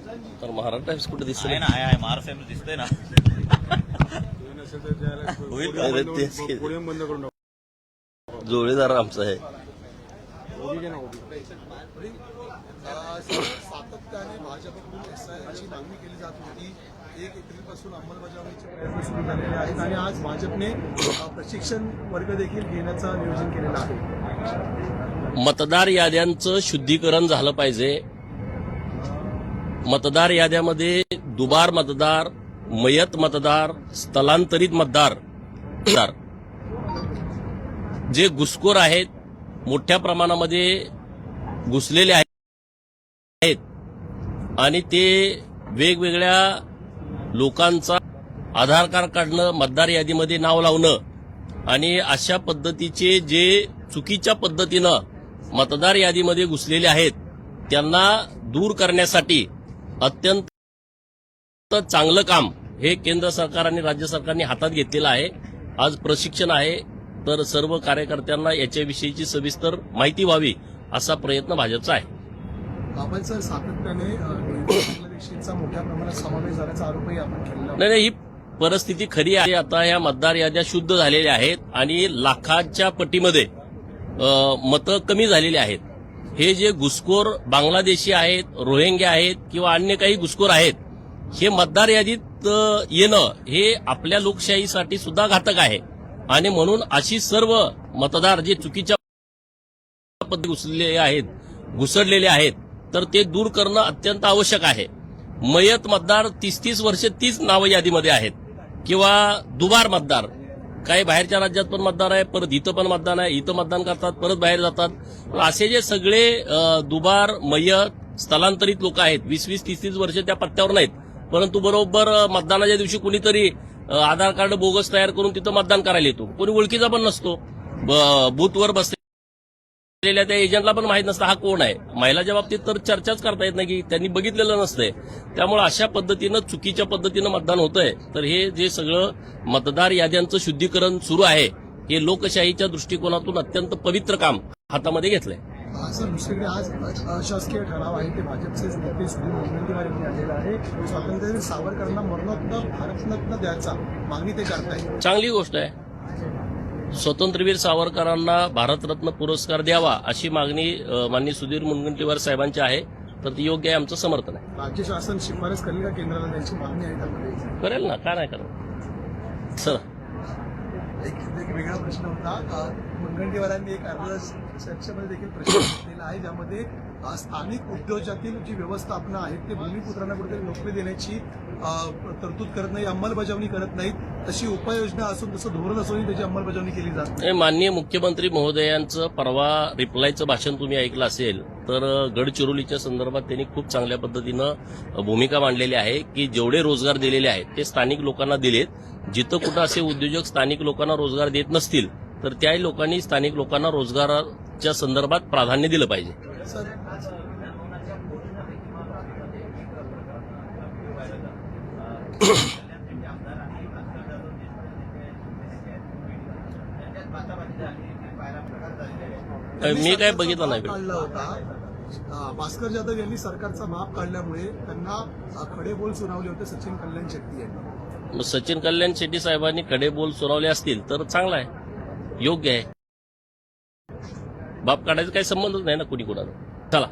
तर महाराष्ट्र टाइम्स कुठे दिसत आहे ना, आहे महाराष्ट्र टाइम्स दिसतंय ना. होईल का? अरे तेच की. पोडियम बंद करून जोडीदार आमचा आहे. सातत्याने भाजपकडून SIRची मागणी केली जात होती. 1 एप्रिलपासून अंमलबजावणीचे प्रयत्न सुरू झालेले आहेत आणि आज भाजपने प्रशिक्षण वर्ग देखील घेण्याचं नियोजन केलेलं आहे. मतदार याद्यांचं शुद्धीकरण झालं पाहिजे. मतदार याद्यामध्ये दुबार मतदार, मयत मतदार, स्थलांतरित मतदार, जे घुसखोर आहेत, मोठ्या प्रमाणामध्ये घुसलेले आहेत आणि ते वेगवेगळ्या लोकांचा आधार कार्ड काढणं, मतदार यादीमध्ये नाव लावणं आणि अशा पद्धतीचे जे चुकीच्या पद्धतीनं मतदार यादीमध्ये घुसलेले आहेत त्यांना दूर करण्यासाठी अत्यंत चांगलं काम हे केंद्र सरकार आणि राज्य सरकारने हातात घेतलेलं आहे. आज प्रशिक्षण आहे, तर सर्व कार्यकर्त्यांना याच्याविषयीची सविस्तर माहिती व्हावी असा प्रयत्न भाजपचा आहे. आपण सर सातत्याने बांगलादेशीचा मोठ्या प्रमाणात समावेश झाल्याचा आरोपही आपण केलेला आहे. नाही, ही परिस्थिती खरी आहे. आता या मतदार याद्या शुद्ध झालेल्या आहेत आणि लाखांच्या पटीमध्ये मतं कमी झालेली आहेत. हे जे घुसखोर बांगलादेशी आहेत, रोहिंग्या आहेत किंवा अन्य काही घुसखोर आहेत, हे मतदार यादीत येणं हे आपल्या लोकशाहीसाठी सुद्धा घातक आहे आणि म्हणून अशी सर्व मतदार जे चुकीच्या पद्धतीने घुसडलेले आहेत तर ते दूर करणं अत्यंत आवश्यक आहे. मयत मतदार 30-30 वर्ष तीच नावं यादीमध्ये आहेत किंवा दुबार मतदार, काही बाहेरच्या राज्यात पण मतदार आहे, परत इथं पण मतदान आहे, इथं मतदान करतात, परत बाहेर जातात. असे जे सगळे दुबार, मयत, स्थलांतरित लोक आहेत, 20-20, 30-30 वर्ष त्या पत्त्यावर नाहीत, परंतु बरोबर मतदानाच्या दिवशी कुणीतरी आधार कार्ड बोगस तयार करून तिथं मतदान करायला येतो. कोणी ओळखीचा पण नसतो. बूथवर बसलेल्या त्या एजंटला पण माहित नसतं हा कोण आहे. महिलाच्या बाबतीत तर चर्चाच करता येत नाही की त्यांनी बघितलेलं नसतंय. त्यामुळे अशा पद्धतीनं चुकीच्या पद्धतीनं मतदान होतंय. तर हे जे सगळं मतदार याद्यांचं शुद्धीकरण सुरू आहे हे लोकशाहीच्या दृष्टिकोनातून अत्यंत पवित्र काम हातामध्ये घेतलंय. सर, दुसरीकडे आज अशासकीय ठराव आहे ते भाजपचे नेते सुधीर मुनगंटीवार यांनी आणलेला आहे. स्वातंत्र्यवीर सावरकरांना मरणोत्तर भारतरत्न द्यायचा मागणी ते करतायत. चांगली गोष्ट आहे. स्वातंत्र्यवीर सावरकरांना भारतरत्न पुरस्कार द्यावा अशी मागणी माननीय सुधीर मुनगंटीवार साहेबांची आहे. तर ती योग्य आहे, आमचं समर्थन आहे. राज्य शासन शिफारस करेल का केंद्राला त्यांची मागणी आहे त्यामध्ये? करेल ना, का नाही करेल सर. एक वेगळा प्रश्न होता. मुनगंटीवारांनी एक अर्ज चर्चेमध्ये देखील प्रश्न केलेला आहे ज्यामध्ये स्थानिक उद्योगातील जी व्यवस्थापना आहेत ते भूमिपुत्रांना कुठेतरी नोकरी देण्याची तरतूद करत नाही, अंमलबजावणी करत नाहीत. तशी उपाययोजना असून तसं धोरण असूनही त्याची अंमलबजावणी केली जात नाही. माननीय मुख्यमंत्री महोदयांचं परवा रिप्लायचं भाषण तुम्ही ऐकलं असेल तर गडचिरोलीच्या संदर्भात त्यांनी खूप चांगल्या पद्धतीनं भूमिका मांडलेली आहे की जेवढे रोजगार दिलेले आहेत ते स्थानिक लोकांना दिलेत. जिथं कुठं असे उद्योजक स्थानिक लोकांना रोजगार देत नसतील तर त्याही लोकांनी स्थानिक लोकांना रोजगाराच्या संदर्भात प्राधान्य दिलं पाहिजे. मी काय बघितलं नाही. काढला होता भास्कर जाधव यांनी सरकारचा माप काढल्यामुळे त्यांना खडे बोल सुनावले होते सचिन कल्याण शेट्टी यांनी. सचिन कल्याण शेट्टी साहेबांनी खडे बोल सुनावले असतील तर चांगला आहे, योग्य आहे. बाप काढायचा काही संबंधच नाही ना कुणी कुणाला. चला.